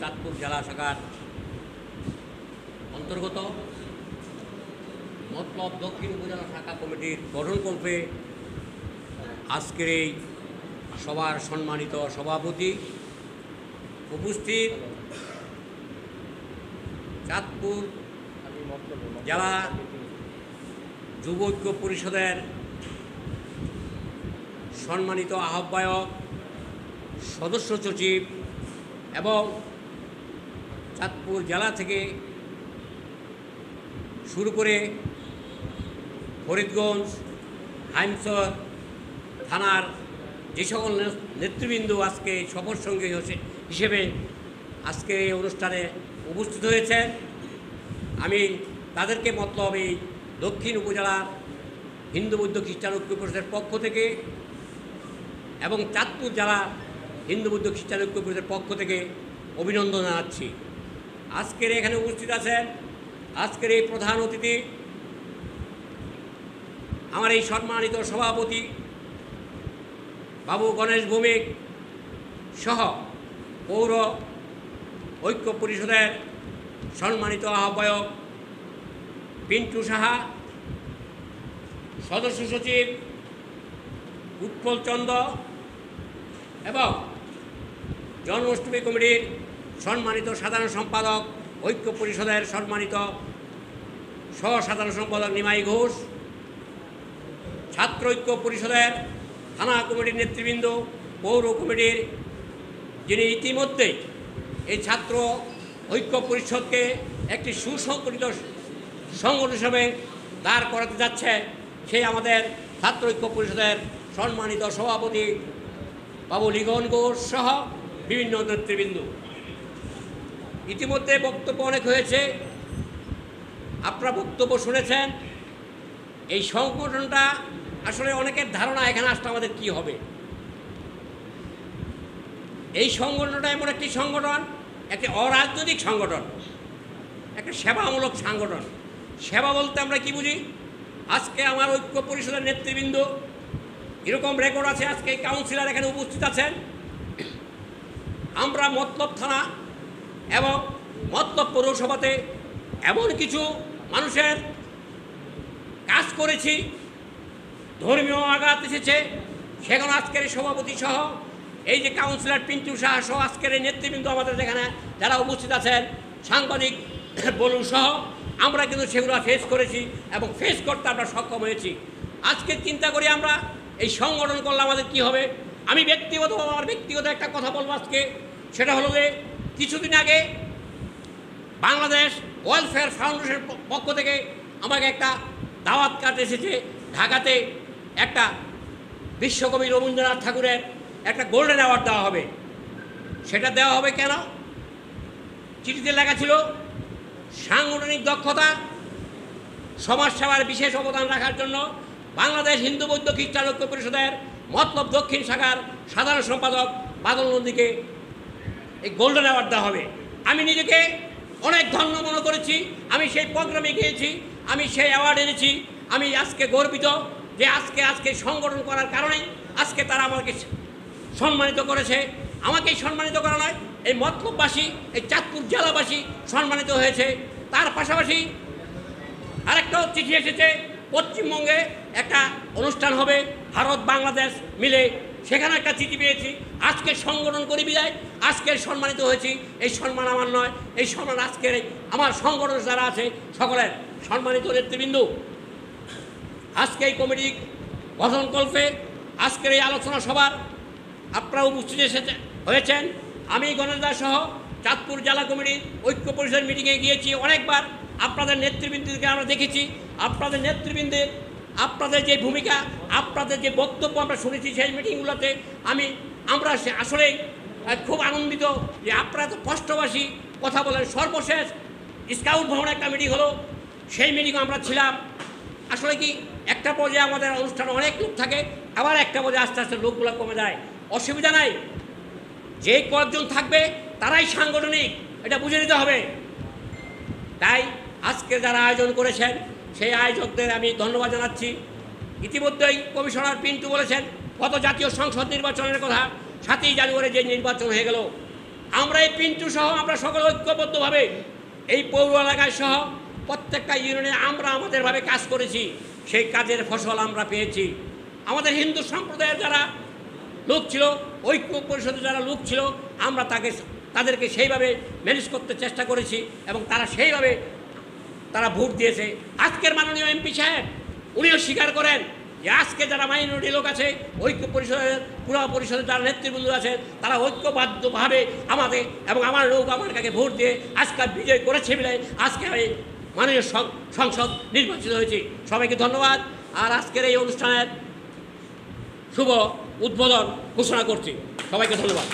চাঁদপুর জেলা শাখার অন্তর্গত মতলব দক্ষিণ উপজেলা শাখা কমিটির গঠনকল্পে আজকের এই সবার সম্মানিত সভাপতি, উপস্থিত চাঁদপুর জেলা যুব ঐক্য পরিষদের সম্মানিত আহ্বায়ক, সদস্য সচিব এবং চাঁদপুর জেলা থেকে শুরু করে ফরিদগঞ্জ, হাইমচর থানার যে সকল নেতৃবৃন্দ আজকে সফর সঙ্গী হিসেবে আজকে এই অনুষ্ঠানে উপস্থিত হয়েছেন, আমি তাদেরকে মতলব এই দক্ষিণ উপজেলার হিন্দু বৌদ্ধ খ্রিস্টান ঐক্য পরিষদের পক্ষ থেকে এবং চাঁদপুর জেলা হিন্দু বৌদ্ধ খ্রিস্টান ঐক্য পরিষদের পক্ষ থেকে অভিনন্দন জানাচ্ছি। আজকের এখানে উপস্থিত আছেন আজকের এই প্রধান অতিথি, আমার এই সম্মানিত সভাপতি বাবু গণেশ ভৌমিক সহ পৌর ঐক্য পরিষদের সম্মানিত আহ্বায়ক পিন্টু সাহা, সদস্য সচিব উৎপল চন্দ্র এবং জন্মাষ্টমী কমিটির সম্মানিত সাধারণ সম্পাদক, ঐক্য পরিষদের সম্মানিত সহ সাধারণ সম্পাদক নিমাই ঘোষ, ছাত্র ঐক্য পরিষদের থানা কমিটির নেতৃবৃন্দ, পৌর কমিটির যিনি ইতিমধ্যেই এই ছাত্র ঐক্য পরিষদকে একটি সুসংগঠিত সংগঠন হিসেবে দাঁড় করাতে যাচ্ছে, সেই আমাদের ছাত্র ঐক্য পরিষদের সম্মানিত সভাপতি বাবু লিখন ঘোষ সহ বিভিন্ন নেতৃবৃন্দ। ইতিমধ্যে বক্তব্য অনেক হয়েছে, আপনারা বক্তব্য শুনেছেন। এই সংগঠনটা আসলে অনেকের ধারণা এখানে আসলে আমাদের কি হবে। এই সংগঠনটা এমন একটি সংগঠন, একটি অরাজনৈতিক সংগঠন, একটা সেবামূলক সংগঠন। সেবা বলতে আমরা কি বুঝি? আজকে আমার ঐক্য পরিষদের নেতৃবৃন্দ এরকম রেকর্ড আছে, আজকে কাউন্সিলর এখানে উপস্থিত আছেন, আমরা মতলব থানা এবং মতলব পৌরসভাতে এমন কিছু মানুষের কাজ করেছি, ধর্মীয় আঘাত এসেছে, সেখানে আজকের সভাপতি সহ এই যে কাউন্সিলর পিন্টু সাহা সহ আজকের এই নেতৃবৃন্দ আমাদের এখানে যারা উপস্থিত আছেন, সাংবাদিক বলুন সহ, আমরা কিন্তু সেগুলো ফেস করেছি এবং ফেস করতে আমরা সক্ষম হয়েছি। আজকে চিন্তা করি আমরা এই সংগঠন করলে আমাদের কি হবে। আমি আমার ব্যক্তিগত একটা কথা বলবো আজকে, সেটা হলো যে কিছুদিন আগে বাংলাদেশ ওয়েলফেয়ার ফাউন্ডেশনের পক্ষ থেকে আমাকে একটা দাওয়াত কার্ড এসেছে, ঢাকাতে একটা বিশ্বকবি রবীন্দ্রনাথ ঠাকুরের একটা গোল্ডেন অ্যাওয়ার্ড দেওয়া হবে। সেটা দেওয়া হবে কেন? চিঠিতে লেখা ছিল সাংগঠনিক দক্ষতা, সমাজসেবার বিশেষ অবদান রাখার জন্য বাংলাদেশ হিন্দু বৌদ্ধ খ্রিস্টান ঐক্য পরিষদের মতলব দক্ষিণ শাখার সাধারণ সম্পাদক বাদল নন্দীকে এই গোল্ডেন অ্যাওয়ার্ড দেওয়া হবে। আমি নিজেকে অনেক ধন্য মনে করেছি, আমি সেই প্রোগ্রামে গিয়েছি, আমি সেই অ্যাওয়ার্ড এনেছি। আমি আজকে গর্বিত যে আজকে সংগঠন করার কারণেই আজকে তারা আমাকে সম্মানিত করেছে। আমাকেই সম্মানিত করা নয়, এই মতলববাসী, এই চাঁদপুর জেলাবাসী সম্মানিত হয়েছে। তার পাশাপাশি আরেকটাও চিঠি এসেছে, পশ্চিমবঙ্গে একটা অনুষ্ঠান হবে ভারত বাংলাদেশ মিলে, সেখানে একটা চিঠি পেয়েছি। আজকে সংগঠন করি বিদায় আজকের সম্মানিত হয়েছি। এই সম্মান আমার নয়, এই সম্মান আজকের আমার সংগঠন যারা আছে সকলের সম্মানিত নেতৃবৃন্দ। আজকে এই কমিটি গঠনকল্পে আজকের এই আলোচনা সভার আপনারা উপস্থিত হয়েছেন। আমি গণেশ দাস সহ চাঁদপুর জেলা কমিটির ঐক্য পরিষদের মিটিংয়ে গিয়েছি অনেকবার। আপনাদের নেতৃবৃন্দকে আমরা দেখেছি, আপনাদের নেতৃবৃন্দের আপনাদের যে ভূমিকা, আপনাদের যে বক্তব্য আমরা শুনেছি সেই মিটিংগুলোতে আমরা আসলেই খুব আনন্দিত যে আপনারা তো কষ্টবাসী কথা বলেন। সর্বশেষ স্কাউট ভবনে একটা মিটিং হলো, সেই মিটিংয়ে আমরা ছিলাম। আসলে কি একটা পর্যায়ে আমাদের অনুষ্ঠানে অনেক লোক থাকে, আবার একটা পর্যায়ে আস্তে আস্তে লোকগুলো কমে যায়। অসুবিধা নাই, যে কয়েকজন থাকবে তারাই সাংগঠনিক, এটা বুঝে নিতে হবে। তাই আজকে যারা আয়োজন করেছেন সেই আয়োজকদের আমি ধন্যবাদ জানাচ্ছি। ইতিমধ্যেই কমিশনার পিন্টু বলেছেন গত জাতীয় সংসদ নির্বাচনের কথা, 7ই জানুয়ারি যে নির্বাচন হয়ে গেল আমরা এই পিন্টু সহ আমরা সকলে ঐক্যবদ্ধভাবে এই পৌর এলাকায় সহ প্রত্যেকটা ইউনিয়নে আমরা আমাদেরভাবে কাজ করেছি, সেই কাজের ফসল আমরা পেয়েছি। আমাদের হিন্দু সম্প্রদায়ের যারা লোক ছিল, ঐক্য পরিষদের যারা লোক ছিল, আমরা তাদেরকে সেইভাবে ম্যানেজ করতে চেষ্টা করেছি এবং তারা সেইভাবে তারা ভোট দিয়েছে। আজকের মাননীয় এমপি সাহেব উনিও স্বীকার করেন যে আজকে যারা মাইনরিটি লোক আছে, ঐক্য পরিষদের পুরা পরিষদের যারা নেতৃবৃন্দ আছে, তারা ঐক্যবদ্ধভাবে আমাদের এবং আমার লোক আমার কাছে ভোট দিয়ে আজকাল বিজয় করেছে বলে আজকে আমি মাননীয় সংসদ নির্বাচিত হয়েছি। সবাইকে ধন্যবাদ। আর আজকের এই অনুষ্ঠানের শুভ উদ্বোধন ঘোষণা করছি। সবাইকে ধন্যবাদ।